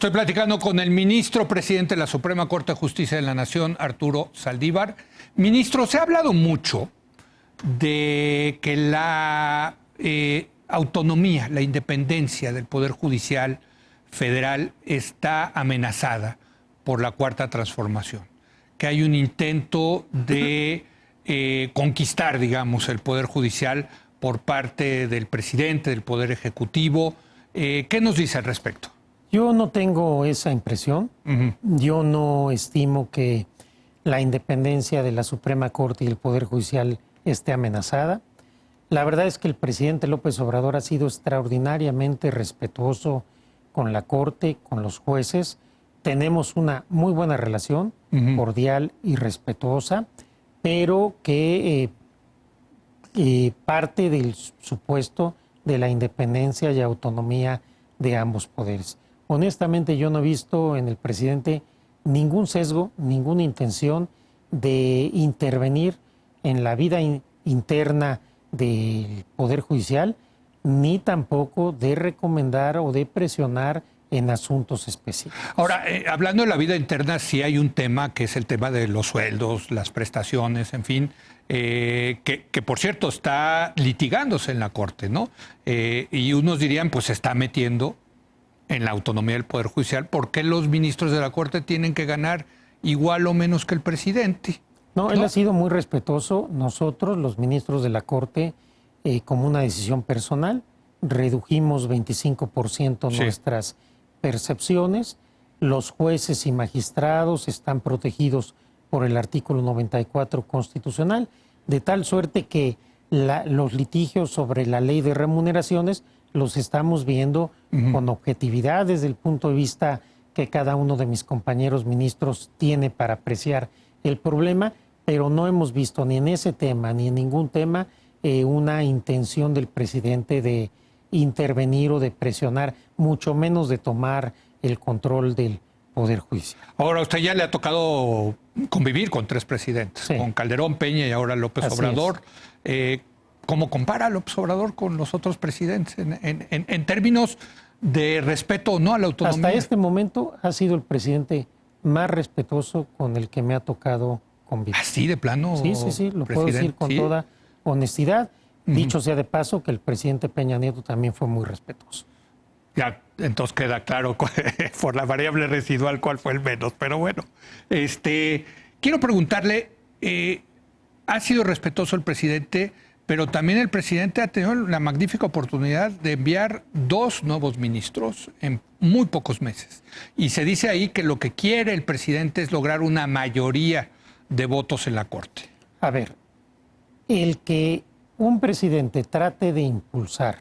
Estoy platicando con el ministro presidente de la Suprema Corte de Justicia de la Nación, Arturo Saldívar. Ministro, se ha hablado mucho de que la autonomía, la independencia del Poder Judicial Federal está amenazada por la Cuarta Transformación, que hay un intento de conquistar, digamos, el Poder Judicial por parte del presidente, del Poder Ejecutivo. ¿Qué nos dice al respecto? Yo no tengo esa impresión. Yo no estimo que la independencia de la Suprema Corte y el Poder Judicial esté amenazada. La verdad es que el presidente López Obrador ha sido extraordinariamente respetuoso con la Corte, con los jueces. Tenemos una muy buena relación, cordial y respetuosa, pero que parte del supuesto de la independencia y autonomía de ambos poderes. Honestamente, yo no he visto en el presidente ningún sesgo, ninguna intención de intervenir en la vida interna del Poder Judicial, ni tampoco de recomendar o de presionar en asuntos específicos. Ahora, hablando de la vida interna, sí hay un tema que es el tema de los sueldos, las prestaciones, en fin, que por cierto está litigándose en la Corte, ¿no? Y unos dirían, pues se está metiendo en la autonomía del Poder Judicial. ¿Por qué los ministros de la Corte tienen que ganar igual o menos que el presidente? No, él ha sido muy respetuoso. Nosotros, los ministros de la Corte, como una decisión personal, redujimos 25% nuestras percepciones. Los jueces y magistrados están protegidos por el artículo 94 constitucional, de tal suerte que los litigios sobre la ley de remuneraciones los estamos viendo con objetividad desde el punto de vista que cada uno de mis compañeros ministros tiene para apreciar el problema, pero no hemos visto ni en ese tema ni en ningún tema una intención del presidente de intervenir o de presionar, mucho menos de tomar el control del Poder Judicial. Ahora, a usted ya le ha tocado convivir con tres presidentes, con Calderón, Peña y ahora López Obrador. ¿Cómo compara López Obrador con los otros presidentes en términos de respeto o no a la autonomía? Hasta este momento ha sido el presidente más respetuoso con el que me ha tocado convivir. ¿Así de plano? Sí, lo puedo decir con toda honestidad. Dicho sea de paso que el presidente Peña Nieto también fue muy respetuoso. Ya, entonces queda claro por la variable residual cuál fue el menos, pero bueno. Quiero preguntarle, ha sido respetuoso el presidente, pero también el presidente ha tenido la magnífica oportunidad de enviar 2 nuevos ministros en muy pocos meses. Y se dice ahí que lo que quiere el presidente es lograr una mayoría de votos en la Corte. A ver, el que un presidente trate de impulsar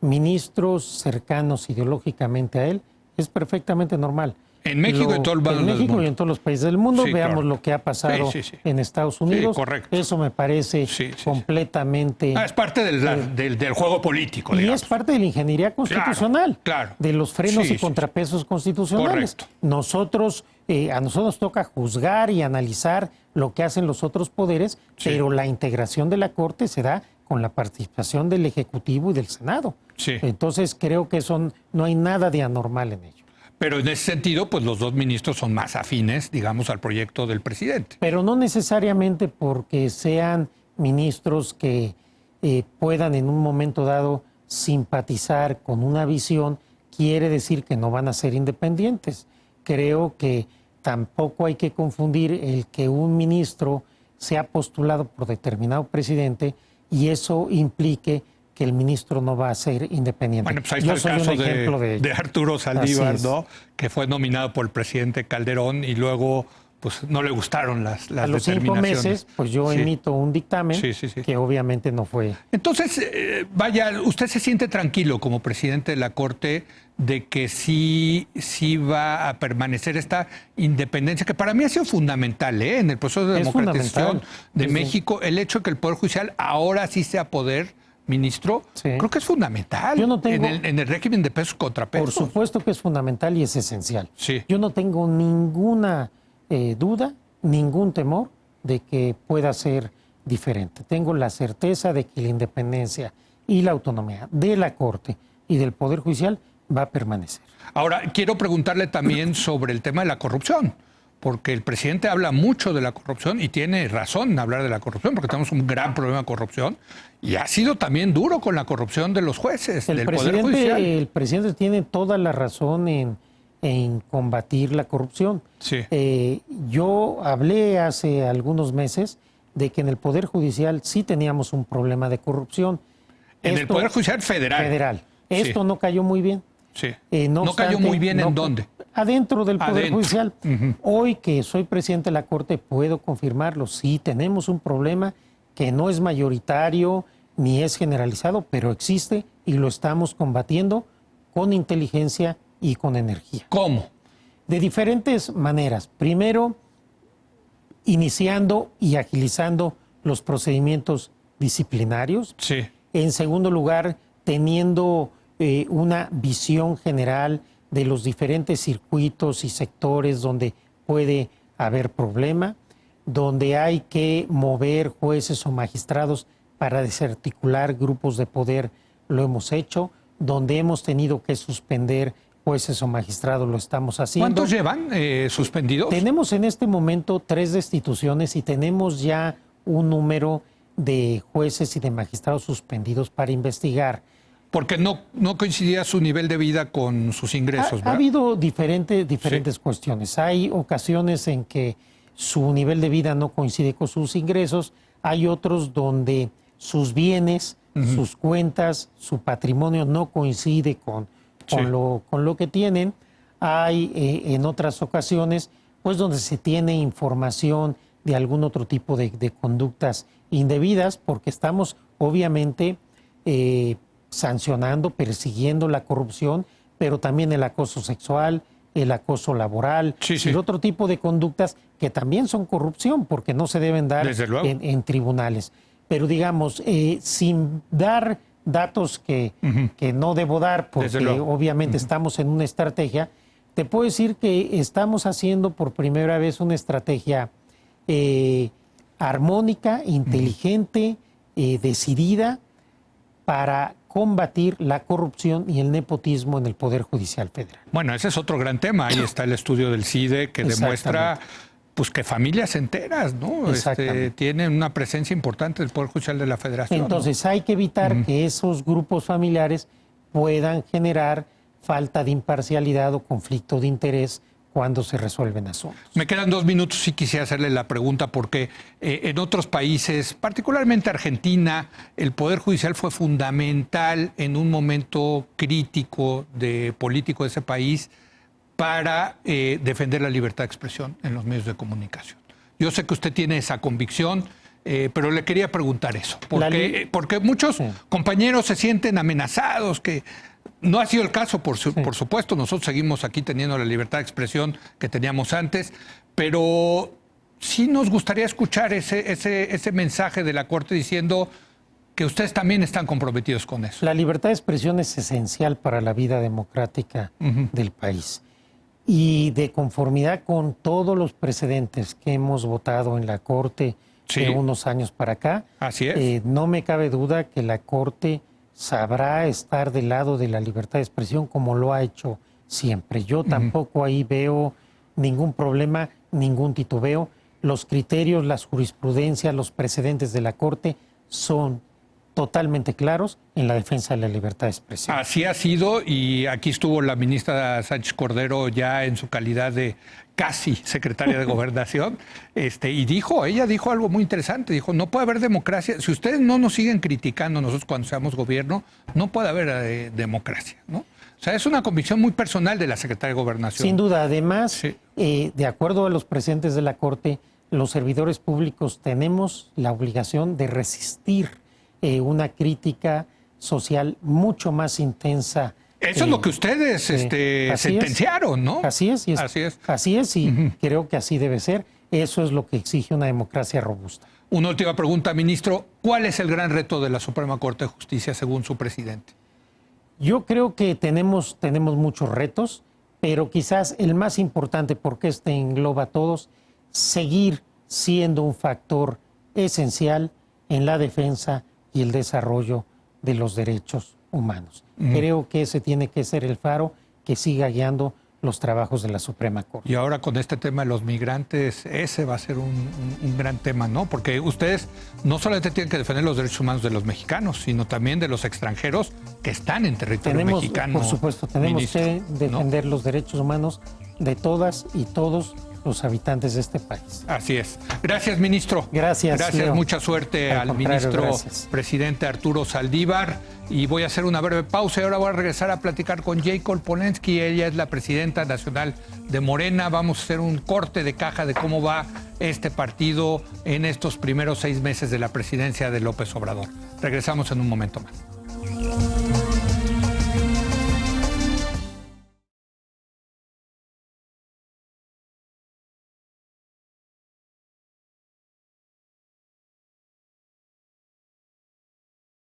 ministros cercanos ideológicamente a él es perfectamente normal. En México y en todo el mundo. En México y en todos los países del mundo. Veamos lo que ha pasado en Estados Unidos. Correcto. Eso me parece completamente... es parte del juego político, digamos. Y es parte de la ingeniería constitucional. Claro. De los frenos y contrapesos constitucionales. Correcto. A nosotros nos toca juzgar y analizar lo que hacen los otros poderes, pero la integración de la Corte se da con la participación del Ejecutivo y del Senado. Entonces creo que no hay nada de anormal en ello. Pero en ese sentido, pues los 2 ministros son más afines, digamos, al proyecto del presidente. Pero no necesariamente porque sean ministros que puedan en un momento dado simpatizar con una visión, quiere decir que no van a ser independientes. Creo que tampoco hay que confundir el que un ministro sea postulado por determinado presidente y eso implique que el ministro no va a ser independiente. Bueno, pues ahí está el caso de Arturo Saldívar, ¿no? Que fue nominado por el presidente Calderón y luego pues no le gustaron las determinaciones. A los 5 meses, pues yo emito un dictamen que obviamente no fue... Entonces, vaya, usted se siente tranquilo como presidente de la Corte de que sí va a permanecer esta independencia, que para mí ha sido fundamental, en el proceso de democratización de México, el hecho de que el Poder Judicial ahora sí sea poder... Ministro, creo que es fundamental. Yo no tengo, en el régimen de pesos contra pesos. Por supuesto que es fundamental y es esencial. Yo no tengo ninguna duda, ningún temor de que pueda ser diferente. Tengo la certeza de que la independencia y la autonomía de la Corte y del Poder Judicial va a permanecer. Ahora, quiero preguntarle también sobre el tema de la corrupción, porque el presidente habla mucho de la corrupción y tiene razón en hablar de la corrupción, porque tenemos un gran problema de corrupción y ha sido también duro con la corrupción de los jueces, del Poder Judicial. El presidente tiene toda la razón en combatir la corrupción. Sí. Yo hablé hace algunos meses de que en el Poder Judicial sí teníamos un problema de corrupción. En el Poder Judicial Federal. Esto no cayó muy bien. Sí. No cayó muy bien ¿en dónde? Adentro del Poder Judicial. Uh-huh. Hoy que soy presidente de la Corte puedo confirmarlo. Sí, tenemos un problema que no es mayoritario ni es generalizado, pero existe y lo estamos combatiendo con inteligencia y con energía. ¿Cómo? De diferentes maneras. Primero, iniciando y agilizando los procedimientos disciplinarios. Sí. En segundo lugar, teniendo una visión general de los diferentes circuitos y sectores donde puede haber problema, donde hay que mover jueces o magistrados para desarticular grupos de poder, lo hemos hecho, donde hemos tenido que suspender jueces o magistrados, lo estamos haciendo. ¿Cuántos llevan suspendidos? Tenemos en este momento 3 destituciones y tenemos ya un número de jueces y de magistrados suspendidos para investigar. Porque no coincidía su nivel de vida con sus ingresos, ¿verdad? Ha habido diferentes cuestiones. Hay ocasiones en que su nivel de vida no coincide con sus ingresos. Hay otros donde sus bienes, sus cuentas, su patrimonio no coincide con lo que tienen. Hay en otras ocasiones, pues donde se tiene información de algún otro tipo de conductas indebidas, porque estamos obviamente sancionando, persiguiendo la corrupción, pero también el acoso sexual, el acoso laboral y otro tipo de conductas que también son corrupción, porque no se deben dar en tribunales. Pero digamos, sin dar datos que no debo dar, porque obviamente estamos en una estrategia, te puedo decir que estamos haciendo por primera vez una estrategia armónica, inteligente, decidida, para combatir la corrupción y el nepotismo en el Poder Judicial Federal. Bueno, ese es otro gran tema. Ahí está el estudio del CIDE que demuestra pues, que familias enteras, ¿no? Tienen una presencia importante del Poder Judicial de la Federación. Entonces hay que evitar que esos grupos familiares puedan generar falta de imparcialidad o conflicto de interés cuando se resuelven asuntos. Me quedan 2 minutos y quisiera hacerle la pregunta porque en otros países, particularmente Argentina, el Poder Judicial fue fundamental en un momento crítico político de ese país para defender la libertad de expresión en los medios de comunicación. Yo sé que usted tiene esa convicción, pero le quería preguntar eso, porque muchos compañeros se sienten amenazados, que no ha sido el caso, por supuesto. Nosotros seguimos aquí teniendo la libertad de expresión que teníamos antes, pero sí nos gustaría escuchar ese mensaje de la Corte diciendo que ustedes también están comprometidos con eso. La libertad de expresión es esencial para la vida democrática del país. Y de conformidad con todos los precedentes que hemos votado en la Corte de unos años para acá, así es. No me cabe duda que la Corte sabrá estar del lado de la libertad de expresión como lo ha hecho siempre. Yo tampoco ahí veo ningún problema, ningún titubeo. Los criterios, las jurisprudencias, los precedentes de la Corte son totalmente claros en la defensa de la libertad de expresión. Así ha sido, y aquí estuvo la ministra Sánchez Cordero ya en su calidad de casi secretaria de Gobernación, y ella dijo algo muy interesante, dijo, no puede haber democracia, si ustedes no nos siguen criticando nosotros cuando seamos gobierno, no puede haber democracia, ¿no? O sea, es una convicción muy personal de la secretaria de Gobernación. Sin duda, además, de acuerdo a los precedentes de la Corte, los servidores públicos tenemos la obligación de resistir una crítica social mucho más intensa. Eso es lo que ustedes sentenciaron, ¿no? Así es. Así es, y creo que así debe ser. Eso es lo que exige una democracia robusta. Una última pregunta, ministro. ¿Cuál es el gran reto de la Suprema Corte de Justicia según su presidente? Yo creo que tenemos muchos retos, pero quizás el más importante, porque engloba a todos, seguir siendo un factor esencial en la defensa y el desarrollo de los derechos humanos. Creo que ese tiene que ser el faro que siga guiando los trabajos de la Suprema Corte. Y ahora con este tema de los migrantes, ese va a ser un gran tema, ¿no? Porque ustedes no solamente tienen que defender los derechos humanos de los mexicanos, sino también de los extranjeros que están en territorio mexicano. Por supuesto, tenemos que defender los derechos humanos de todas y todos los habitantes de este país. Así es. Gracias, ministro. Gracias, Leo. Mucha suerte al ministro presidente Arturo Saldívar. Y voy a hacer una breve pausa y ahora voy a regresar a platicar con Jacob Polensky. Ella es la presidenta nacional de Morena. Vamos a hacer un corte de caja de cómo va este partido en estos primeros 6 meses de la presidencia de López Obrador. Regresamos en un momento más.